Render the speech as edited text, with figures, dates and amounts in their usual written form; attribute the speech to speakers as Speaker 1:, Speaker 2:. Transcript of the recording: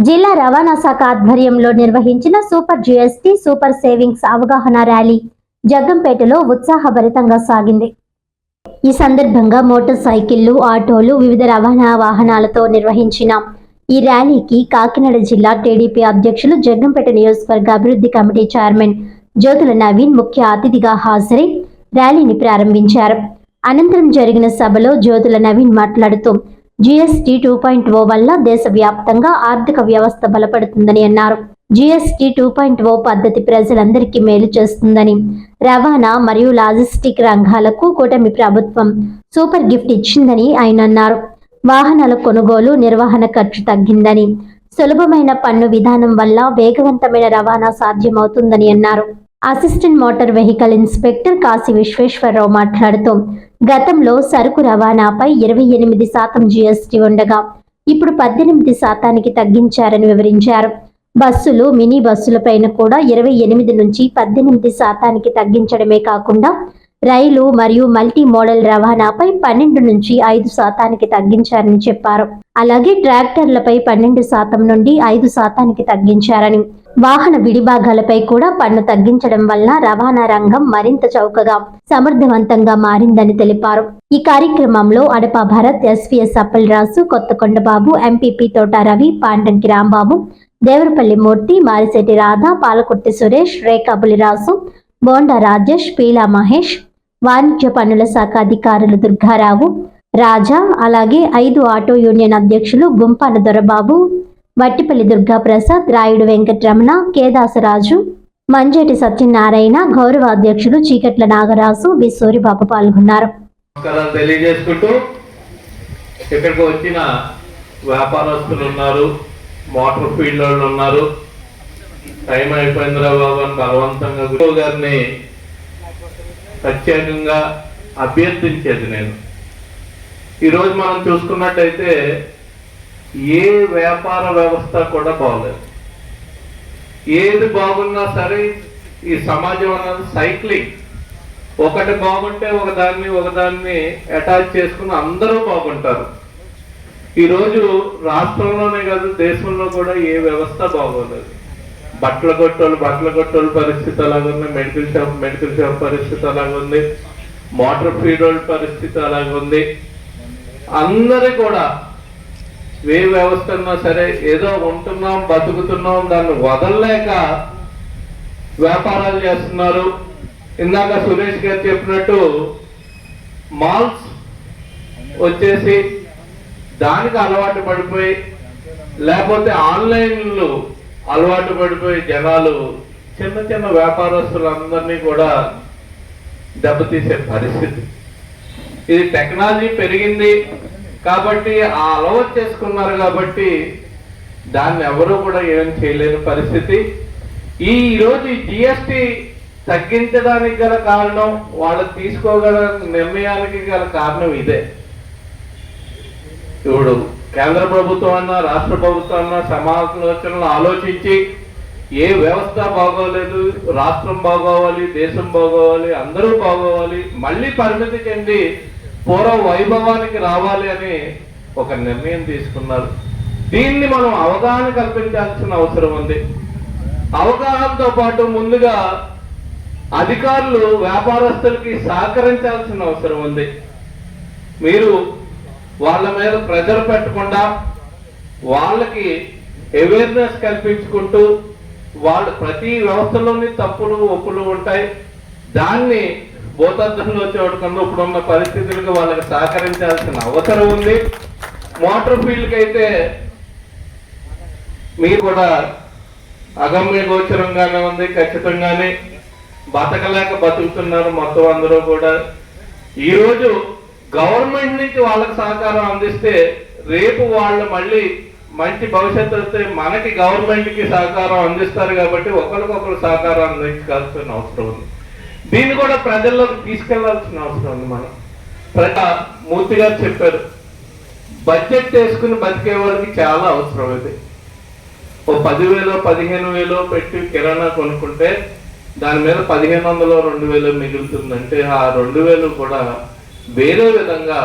Speaker 1: జిల్లా రవాణా శాఖ ఆధ్వర్యంలో నిర్వహించిన సూపర్ జిఎస్టీ సూపర్ సేవింగ్స్ అవగాహన ర్యాలీ జగ్గంపేటలో ఉత్సాహభరితంగా సాగింది. ఈ సందర్భంగా మోటార్ సైకిళ్లు, ఆటోలు, వివిధ రవాణా వాహనాలతో నిర్వహించిన ఈ ర్యాలీకి కాకినాడ జిల్లా టీడీపీ అధ్యక్షులు, జగ్గంపేట నియోజకవర్గ అభివృద్ధి కమిటీ చైర్మన్ జ్యోతుల నవీన్ ముఖ్య అతిథిగా హాజరై ర్యాలీని ప్రారంభించారు. అనంతరం జరిగిన సభలో జ్యోతుల నవీన్ మాట్లాడుతూ జిఎస్టీ 2.0 వల్ల దేశవ్యాప్తంగా ఆర్థిక వ్యవస్థ బలపడుతుందని అన్నారు. జిఎస్టీ 2.0 పద్ధతి ప్రజలందరికీ మేలు చేస్తుందని, రవాణా మరియు లాజిస్టిక్ రంగాలకు కూటమి ప్రభుత్వం సూపర్ గిఫ్ట్ ఇచ్చిందని ఆయన అన్నారు. వాహనాల కొనుగోలు, నిర్వహణ ఖర్చు తగ్గిందని, సులభమైన పన్ను విధానం వల్ల వేగవంతమైన రవాణా సాధ్యమవుతుందని అన్నారు. Assistant motor vehicle inspector Kashi Visweswararao మాట్లాడుతూ గతంలో సరుకు రవాణాపై 28% జిఎస్టీ ఉండగా ఇప్పుడు 18% తగ్గించారని వివరించారు. బస్సులు, మినీ బస్సులపైన కూడా 28 నుంచి 18% తగ్గించడమే కాకుండా రైలు మరియు మల్టీ మోడల్ రవాణాపై 12 నుంచి 5% తగ్గించారని చెప్పారు. అలాగే ట్రాక్టర్లపై 12% నుండి 5% తగ్గించారని, వాహన విడిభాగాలపై కూడా పన్ను తగ్గించడం వల్ల రవాణా రంగం మరింత చౌకగా, సమర్థవంతంగా మారిందని తెలిపారు. ఈ కార్యక్రమంలో అడప భరత్, ఎస్వీఎస్ అప్పలరాజు, కొత్తకొండబాబు, ఎంపీపీ తోట రవి, పాండంకి రాంబాబు, దేవరపల్లి మూర్తి, మారిశెట్టి రాధ, పాలకుర్తి సురేష్, రేఖా బులిరాజు, బోండా రాజేష్, పీలా మహేష్, వాణిజ్య పన్నుల శాఖ అధికారులు దుర్గారావు, రాజా, అలాగే 5 ఆటో యూనియన్ అధ్యక్షులు గుంపాన దొరబాబు, వట్టిపల్లి దుర్గాప్రసాద్, రాయుడు వెంకటరమణ, కేదాసరాజు, మంజేటి సత్యనారాయణ, గౌరవ అధ్యక్షులు చీకట్ల నాగరాజు, వి సూరిబాబు పాల్గొన్నారు.
Speaker 2: ఇక్కడికి వచ్చిన వ్యాపారస్తులు ఉన్నారు, మోటార్ ఫీల్డ్ వాళ్ళు ఉన్నారు. టైం అయిపోయిందిరా బాబు అని బలవంతంగా గురువు గారిని ప్రత్యేకంగా అభ్యర్థించేది నేను. ఈరోజు మనం చూసుకున్నట్టయితే ఏ వ్యాపార వ్యవస్థ కూడా బాగలేదు. ఏది బాగున్నా సరే ఈ సమాజం అన్నది సైక్లింగ్. ఒకటి బాగుంటే ఒకదాన్ని అటాచ్ చేసుకుని అందరూ బాగుంటారు. ఈరోజు రాష్ట్రంలోనే కాదు, దేశంలో కూడా ఏ వ్యవస్థ బాగోలేదు. బట్టల కొట్టోళ్ళ పరిస్థితి అలాగుంది, మెడికల్ షాప్ పరిస్థితి అలాగుంది, మోటార్ ఫీడ్ పరిస్థితి అలాగుంది. అందరూ కూడా ఏ వ్యవస్థ ఉన్నా సరే ఏదో ఉంటున్నాం, బతుకుతున్నాం, దాన్ని వదలలేక వ్యాపారాలు చేస్తున్నారు. ఇందాక సురేష్ గారు చెప్పినట్టు మాల్స్ వచ్చేసి దానికి అలవాటు పడిపోయి, లేకపోతే ఆన్లైన్లు అలవాటు పడిపోయి జనాలు చిన్న వ్యాపారస్తులందరినీ కూడా దెబ్బతీసే పరిస్థితి. ఇది టెక్నాలజీ పెరిగింది కాబట్టి ఆ అలవాటు చేసుకున్నారు కాబట్టి దాన్ని ఎవరు కూడా ఏం చేయలేని పరిస్థితి. ఈరోజు ఈ జిఎస్టీ తగ్గించడానికి గల కారణం, వాళ్ళు తీసుకోగల నిర్ణయానికి గల కారణం ఇదే. ఇప్పుడు కేంద్ర ప్రభుత్వం అన్నా, రాష్ట్ర ప్రభుత్వం అన్నా సమాలోచనలు ఆలోచించి ఏ వ్యవస్థ బాగోలేదు, రాష్ట్రం బాగోవాలి, దేశం బాగోవాలి, అందరూ బాగోవాలి, మళ్ళీ పరిమితి చెంది పూర్వ వైభవానికి రావాలి అని ఒక నిర్ణయం తీసుకున్నారు. దీన్ని మనం అవగాహన కల్పించాల్సిన అవసరం ఉంది. అవగాహనతో పాటు ముందుగా అధికారులు వ్యాపారస్తులకి సహకరించాల్సిన అవసరం ఉంది. మీరు వాళ్ళ మీద ప్రెజర్ పెట్టకుండా వాళ్ళకి అవేర్నెస్ కల్పించుకుంటూ, వాళ్ళు ప్రతి వ్యవస్థలోని తప్పులు ఒప్పులు ఉంటాయి, దాన్ని భూతద్దంలో చూడకుండా ఇప్పుడున్న పరిస్థితులకు వాళ్ళకి సహకరించాల్సిన అవసరం ఉంది. మోటార్ ఫీల్డ్కి అయితే మీరు కూడా అగమ్య గోచరంగానే ఉంది. ఖచ్చితంగానే బతకలేక బతుకుతున్నారు మొత్తం అందరూ కూడా. ఈరోజు గవర్నమెంట్ నుంచి వాళ్ళకి సహకారం అందిస్తే రేపు వాళ్ళు మళ్ళీ మంచి భవిష్యత్తు వస్తే మనకి గవర్నమెంట్కి సహకారం అందిస్తారు కాబట్టి ఒకరికొకరు సహకారం అందించాల్సిన అవసరం ఉంది. దీన్ని కూడా ప్రజల్లోకి తీసుకెళ్లాల్సిన అవసరం ఉంది. మనం మూర్తి గారు చెప్పారు, బడ్జెట్ వేసుకుని బతికే వారికి చాలా అవసరం. ఇది ఓ 10,000 15,000 పెట్టి కిరాణా కొనుక్కుంటే దాని మీద 1,500 2,000 మిగులుతుందంటే ఆ 2,000 కూడా వేరే విధంగా